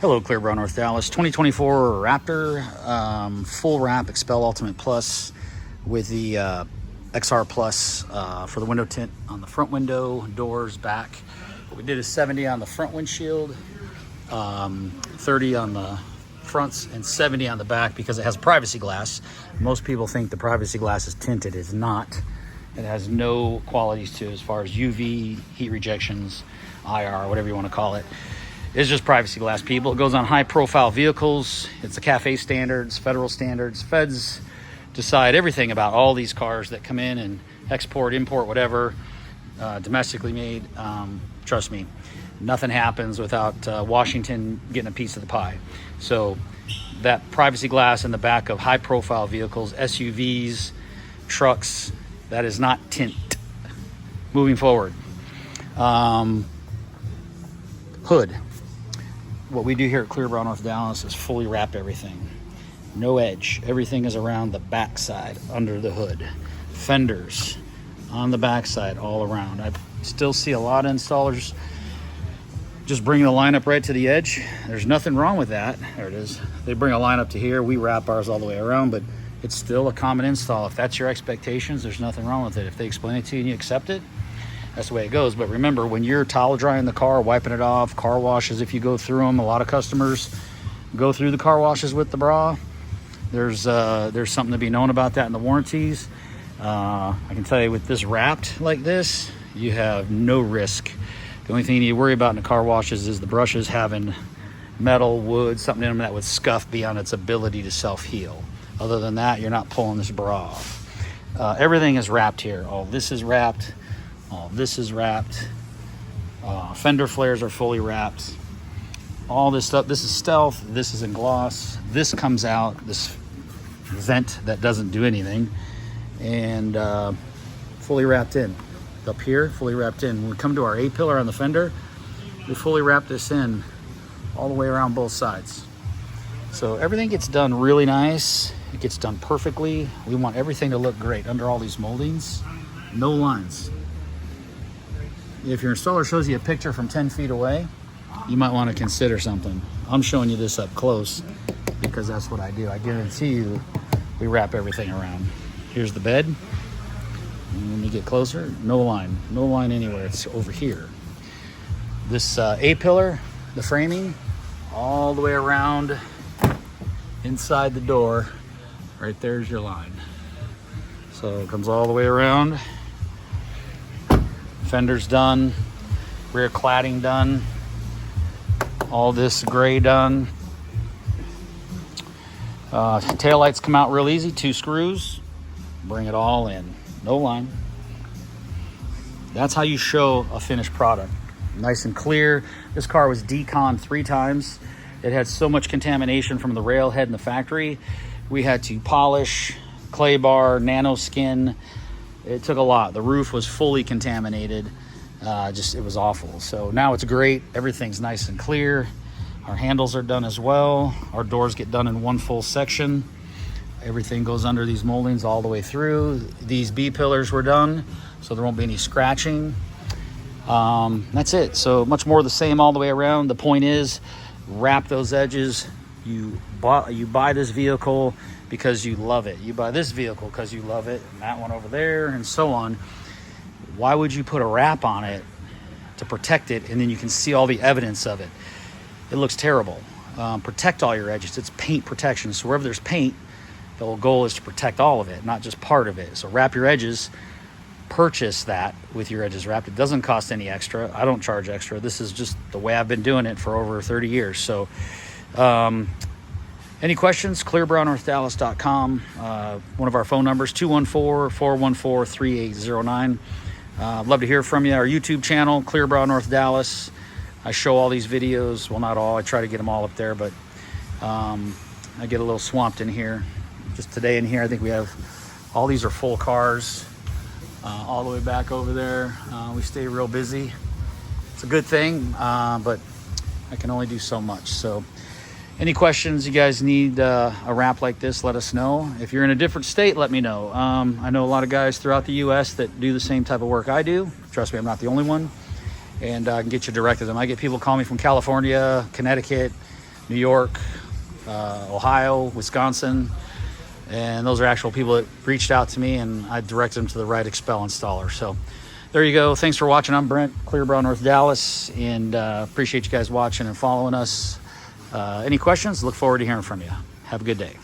Hello, Clear Brown, North Dallas. 2024 Raptor, full wrap Xpel Ultimate Plus with the XR Plus for the window tint on the front window, doors, back. What we did is 70 on the front windshield, 30 on the fronts, and 70 on the back because it has privacy glass. Most people think the privacy glass is tinted. It's not. It has no qualities to it as far as UV, heat rejections, IR, whatever you want to call it. It's just privacy glass, people. It goes on high profile vehicles. It's the CAFE standards, federal standards. Feds decide everything about all these cars that come in and export, import, whatever, domestically made. Trust me, nothing happens without Washington getting a piece of the pie. So that privacy glass in the back of high profile vehicles, SUVs, trucks, that is not tint. Moving forward. Hood. What we do here at Clear Brown, North Dallas is fully wrap everything. No edge. Everything is around the backside, under the hood. Fenders on the backside, all around. I still see a lot of installers just bring the line up right to the edge. There's nothing wrong with that. There it is. They bring a line up to here. We wrap ours all the way around, but it's still a common install. If that's your expectations, there's nothing wrong with it. If they explain it to you and you accept it, that's the way it goes. But remember, when you're towel drying the car, wiping it off, car washes, if you go through them, a lot of customers go through the car washes with the bra. There's something to be known about that in the warranties. I can tell you with this wrapped like this, you have no risk. The only thing you need to worry about in the car washes is the brushes having metal, wood, something in them that would scuff beyond its ability to self-heal. Other than that, you're not pulling this bra off. Everything is wrapped here. All this is wrapped. All this is wrapped. Fender flares are fully wrapped. All this stuff, this is stealth, this is in gloss. This comes out, this vent that doesn't do anything, and fully wrapped in. Up here, fully wrapped in. When we come to our A-pillar on the fender, we fully wrap this in all the way around both sides. So everything gets done really nice. It gets done perfectly. We want everything to look great under all these moldings. No lines. If your installer shows you a picture from 10 feet away, you might want to consider something. I'm showing you this up close because that's what I do. I guarantee you we wrap everything around. Here's the bed. And when you get closer, no line anywhere. It's over here. This A-pillar, the framing, all the way around inside the door. Right there's your line. So it comes all the way around. Fenders done, rear cladding done, all this gray done. Taillights come out real easy, 2 screws, bring it all in, no line. That's how you show a finished product. Nice and clear. This car was deconned 3 times. It had so much contamination from the railhead in the factory. We had to polish, clay bar, nano skin. It took a lot. The roof was fully contaminated. It was awful. So now it's great. Everything's nice and clear. Our handles are done as well. Our doors get done in one full section. Everything goes under these moldings all the way through. These B pillars were done, so there won't be any scratching. That's it. So much more the same all the way around. The point is, wrap those edges. You buy this vehicle because you love it. You buy this vehicle because you love it, and that one over there, and so on. Why would you put a wrap on it to protect it, and then you can see all the evidence of it? It looks terrible. Protect all your edges. It's paint protection. So wherever there's paint, the whole goal is to protect all of it, not just part of it. So wrap your edges. Purchase that with your edges wrapped. It doesn't cost any extra. I don't charge extra. This is just the way I've been doing it for over 30 years. So any questions, clearbrownnorthdallas.com. One of our phone numbers, 214-414-3809. I'd love to hear from you. Our YouTube channel, Clear Brown North Dallas. I show all these videos. Well, not all. I try to get them all up there, but I get a little swamped in here. Just today in here, I think we have, all these are full cars. All the way back over there. We stay real busy. It's a good thing, but I can only do so much. So any questions, you guys need a wrap like this, let us know. If you're in a different state, let me know. I know a lot of guys throughout the US that do the same type of work I do. Trust me, I'm not the only one. And I can get you directed to them. I get people call me from California, Connecticut, New York, Ohio, Wisconsin. And those are actual people that reached out to me, and I directed them to the right Xpel installer. So there you go. Thanks for watching. I'm Brent, Clearbrow, North Dallas, and appreciate you guys watching and following us. Any questions? Look forward to hearing from you. Have a good day.